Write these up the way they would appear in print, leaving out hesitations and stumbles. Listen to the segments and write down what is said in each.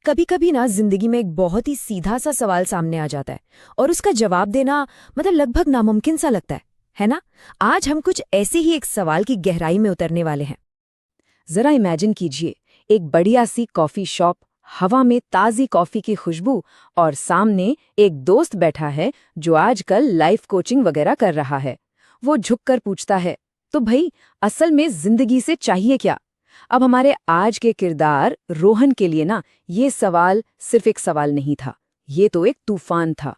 कभी कभी ना जिंदगी में एक बहुत ही सीधा सा सवाल सामने आ जाता है और उसका जवाब देना लगभग नामुमकिन सा लगता है ना। आज हम कुछ ऐसे ही एक सवाल की गहराई में उतरने वाले हैं। जरा इमेजिन कीजिए, एक बढ़िया सी कॉफी शॉप, हवा में ताज़ी कॉफी की खुशबू और सामने एक दोस्त बैठा है जो आजकल लाइफ कोचिंग वगैरह कर रहा है। वो झुककर पूछता है, तो भाई असल में जिंदगी से चाहिए क्या? अब हमारे आज के किरदार रोहन के लिए ना ये सवाल सिर्फ एक सवाल नहीं था, ये तो एक तूफान था।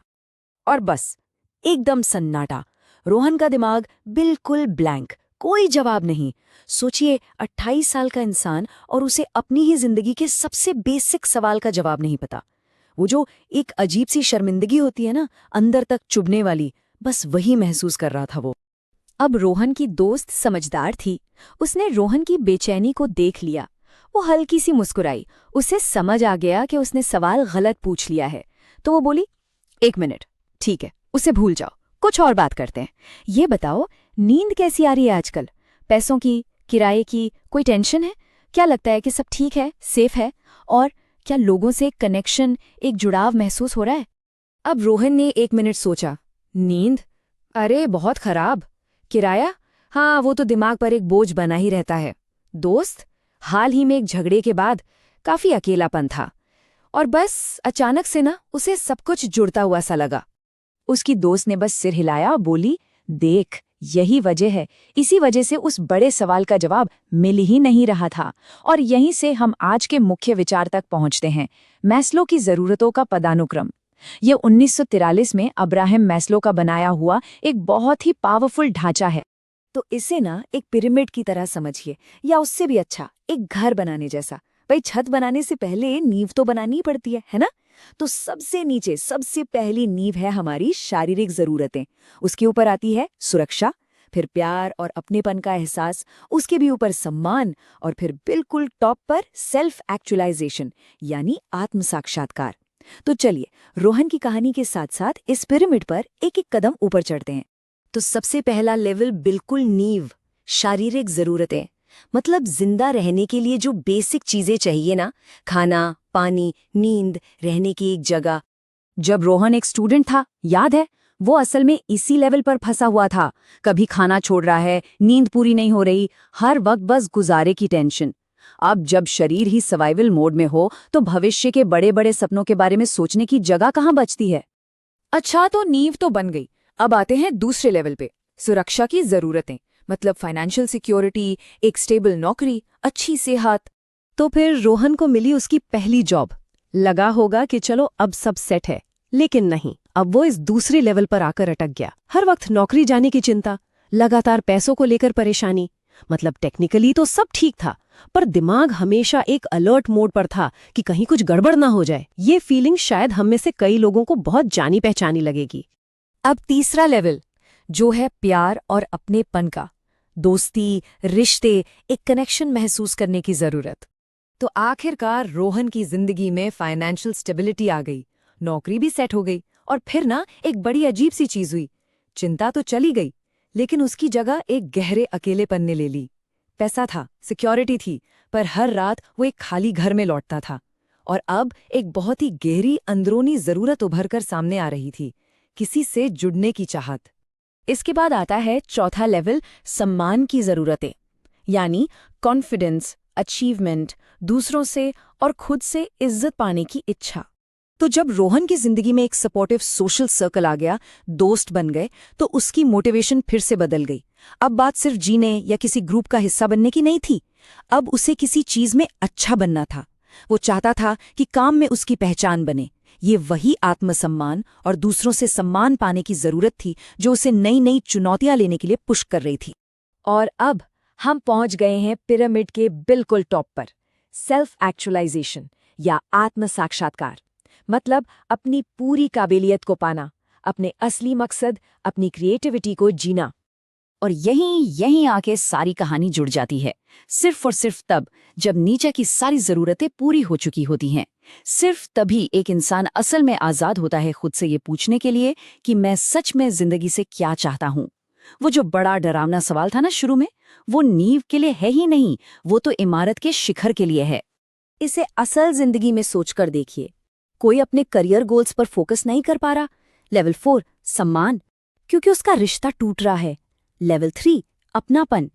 और बस एकदम सन्नाटा, रोहन का दिमाग बिल्कुल ब्लैंक, कोई जवाब नहीं। सोचिए, 28 साल का इंसान और उसे अपनी ही जिंदगी के सबसे बेसिक सवाल का जवाब नहीं पता। वो जो एक अजीब सी शर्मिंदगी होती है ना, अंदर तक चुभने वाली, बस वही महसूस कर रहा था वो। अब रोहन की दोस्त समझदार थी, उसने रोहन की बेचैनी को देख लिया। वो हल्की सी मुस्कुराई, उसे समझ आ गया कि उसने सवाल गलत पूछ लिया है। तो वो बोली, 1 मिनट, ठीक है, उसे भूल जाओ, कुछ और बात करते हैं। ये बताओ, नींद कैसी आ रही है आजकल? पैसों की, किराए की कोई टेंशन है? क्या लगता है कि सब ठीक है, सेफ है? और क्या लोगों से एक कनेक्शन, एक जुड़ाव महसूस हो रहा है? अब रोहन ने 1 मिनट सोचा। नींद? अरे बहुत खराब। किराया? हाँ, वो तो दिमाग पर एक बोझ बना ही रहता है। दोस्त? हाल ही में एक झगड़े के बाद काफी अकेलापन था। और बस अचानक से ना उसे सब कुछ जुड़ता हुआ सा लगा। उसकी दोस्त ने बस सिर हिलाया और बोली, देख, यही वजह है, इसी वजह से उस बड़े सवाल का जवाब मिल ही नहीं रहा था। और यहीं से हम आज के मुख्य विचार तक पहुंचते हैं, मैस्लो की जरूरतों का पदानुक्रम। ये 1943 में अब्राहम मैस्लो का बनाया हुआ एक बहुत ही पावरफुल ढांचा है। तो इसे ना एक पिरामिड की तरह समझिए, या उससे भी अच्छा, एक घर बनाने जैसा। भाई, छत बनाने से पहले नींव तो बनानी ही पड़ती है ना? तो सबसे नीचे सबसे पहली नींव है हमारी शारीरिक जरूरतें। उसके ऊपर आती है सुरक्षा, फिर प्यार और अपनेपन का एहसास, उसके भी ऊपर सम्मान, और फिर बिल्कुल टॉप पर सेल्फ एक्चुअलाइजेशन यानी आत्म साक्षात्कार। तो चलिए, रोहन की कहानी के साथ साथ इस पिरामिड पर एक एक कदम ऊपर चढ़ते हैं। तो सबसे पहला लेवल बिल्कुल नींव, शारीरिक जरूरतें, मतलब जिंदा रहने के लिए जो बेसिक चीजें चाहिए ना, खाना, पानी, नींद, रहने की एक जगह। जब रोहन एक स्टूडेंट था, याद है, वो असल में इसी लेवल पर फंसा हुआ था। कभी खाना छोड़ रहा है, नींद पूरी नहीं हो रही, हर वक्त बस गुजारे की टेंशन। अब जब शरीर ही सर्वाइवल मोड में हो तो भविष्य के बड़े बड़े सपनों के बारे में सोचने की जगह कहाँ बचती है? अच्छा, तो नींव तो बन गई। अब आते हैं दूसरे लेवल पे, सुरक्षा की जरूरतें, मतलब फाइनेंशियल सिक्योरिटी, एक स्टेबल नौकरी, अच्छी सेहत। तो फिर रोहन को मिली उसकी पहली जॉब। लगा होगा कि चलो अब सब सेट है, लेकिन नहीं, अब वो इस दूसरे लेवल पर आकर अटक गया। हर वक्त नौकरी जाने की चिंता, लगातार पैसों को लेकर परेशानी। मतलब टेक्निकली तो सब ठीक था, पर दिमाग हमेशा एक अलर्ट मोड पर था कि कहीं कुछ गड़बड़ ना हो जाए। ये फीलिंग शायद हम में से कई लोगों को बहुत जानी पहचानी लगेगी। अब तीसरा लेवल, जो है प्यार और अपनेपन का, दोस्ती, रिश्ते, एक कनेक्शन महसूस करने की जरूरत। तो आखिरकार रोहन की जिंदगी में फाइनेंशियल स्टेबिलिटी आ गई, नौकरी भी सेट हो गई, और फिर ना एक बड़ी अजीब सी चीज हुई। चिंता तो चली गई, लेकिन उसकी जगह एक गहरे अकेलेपन ने ले ली। पैसा था, सिक्योरिटी थी, पर हर रात वो एक खाली घर में लौटता था। और अब एक बहुत ही गहरी अंदरूनी जरूरत उभरकर सामने आ रही थी, किसी से जुड़ने की चाहत। इसके बाद आता है चौथा लेवल, सम्मान की जरूरतें, यानी कॉन्फिडेंस, अचीवमेंट, दूसरों से और खुद से इज्जत पाने की इच्छा। तो जब रोहन की जिंदगी में एक सपोर्टिव सोशल सर्कल आ गया, दोस्त बन गए, तो उसकी मोटिवेशन फिर से बदल गई। अब बात सिर्फ जीने या किसी ग्रुप का हिस्सा बनने की नहीं थी, अब उसे किसी चीज में अच्छा बनना था। वो चाहता था कि काम में उसकी पहचान बने। ये वही आत्मसम्मान और दूसरों से सम्मान पाने की जरूरत थी जो उसे नई नई चुनौतियां लेने के लिए पुश कर रही थी। और अब हम पहुंच गए हैं पिरामिड के बिल्कुल टॉप पर, सेल्फ एक्चुअलाइजेशन या आत्म साक्षात्कार। मतलब अपनी पूरी काबिलियत को पाना, अपने असली मकसद, अपनी क्रिएटिविटी को जीना। और यहीं आके सारी कहानी जुड़ जाती है, सिर्फ और सिर्फ तब जब नीचे की सारी जरूरतें पूरी हो चुकी होती हैं। सिर्फ तभी एक इंसान असल में आजाद होता है खुद से ये पूछने के लिए कि मैं सच में जिंदगी से क्या चाहता हूँ। वो जो बड़ा डरावना सवाल था ना शुरू में, वो नींव के लिए है ही नहीं, वो तो इमारत के शिखर के लिए है। इसे असल जिंदगी में सोचकर देखिए। कोई अपने करियर गोल्स पर फोकस नहीं कर पा रहा। लेवल 4 सम्मान, क्योंकि उसका रिश्ता टूट रहा है। लेवल 3 अपनापन,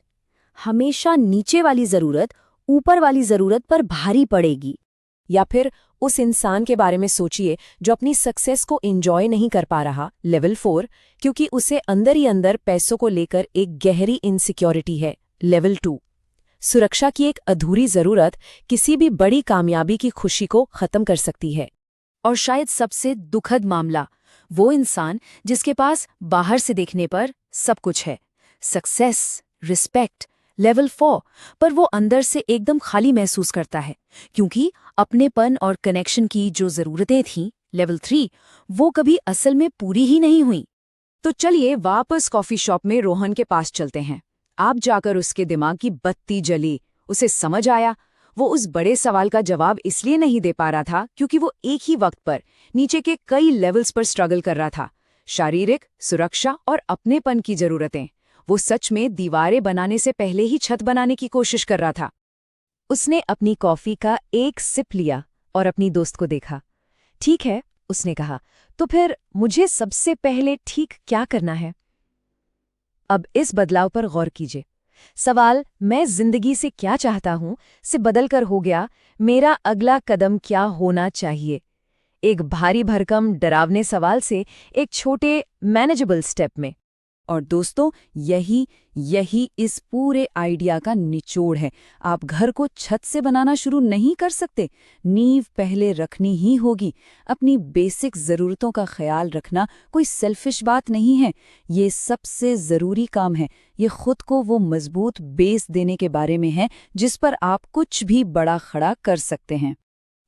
हमेशा नीचे वाली जरूरत ऊपर वाली जरूरत पर भारी पड़ेगी। या फिर उस इंसान के बारे में सोचिए जो अपनी सक्सेस को एंजॉय नहीं कर पा रहा। लेवल 4, क्योंकि उसे अंदर ही अंदर पैसों को लेकर एक गहरी इनसिक्योरिटी है। लेवल 2, सुरक्षा की एक अधूरी जरूरत किसी भी बड़ी कामयाबी की खुशी को खत्म कर सकती है। और शायद सबसे दुखद मामला, वो इंसान जिसके पास बाहर से देखने पर सब कुछ है, सक्सेस, रिस्पेक्ट, लेवल 4, पर वो अंदर से एकदम खाली महसूस करता है, क्योंकि अपनेपन और कनेक्शन की जो जरूरतें थीं, लेवल 3, वो कभी असल में पूरी ही नहीं हुई। तो चलिए वापस कॉफी शॉप में रोहन के पास चलते हैं। आप जाकर उसके दिमाग की बत्ती जली, उसे समझ आया वो उस बड़े सवाल का जवाब इसलिए नहीं दे पा रहा था क्योंकि वो एक ही वक्त पर नीचे के कई लेवल्स पर स्ट्रगल कर रहा था। शारीरिक, सुरक्षा और अपनेपन की जरूरतें। वो सच में दीवारें बनाने से पहले ही छत बनाने की कोशिश कर रहा था। उसने अपनी कॉफी का एक सिप लिया और अपनी दोस्त को देखा। ठीक है, उसने कहा, तो फिर मुझे सबसे पहले ठीक क्या करना है? अब इस बदलाव पर गौर कीजिए। सवाल मैं जिंदगी से क्या चाहता हूं से बदलकर हो गया मेरा अगला कदम क्या होना चाहिए। एक भारी भरकम डरावने सवाल से एक छोटे मैनेजेबल स्टेप में। और दोस्तों, यही इस पूरे आइडिया का निचोड़ है। आप घर को छत से बनाना शुरू नहीं कर सकते, नींव पहले रखनी ही होगी। अपनी बेसिक ज़रूरतों का ख्याल रखना कोई सेल्फिश बात नहीं है, ये सबसे ज़रूरी काम है। ये खुद को वो मजबूत बेस देने के बारे में है जिस पर आप कुछ भी बड़ा खड़ा कर सकते हैं।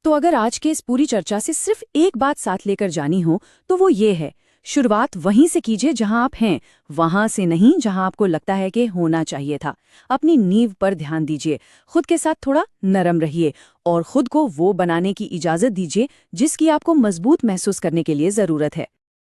तो अगर आज के इस पूरी चर्चा से सिर्फ एक बात साथ लेकर जानी हो तो वो ये है, शुरुआत वहीं से कीजिए जहां आप हैं, वहां से नहीं जहां आपको लगता है कि होना चाहिए था। अपनी नींव पर ध्यान दीजिए, खुद के साथ थोड़ा नरम रहिए और खुद को वो बनाने की इजाजत दीजिए जिसकी आपको मजबूत महसूस करने के लिए जरूरत है।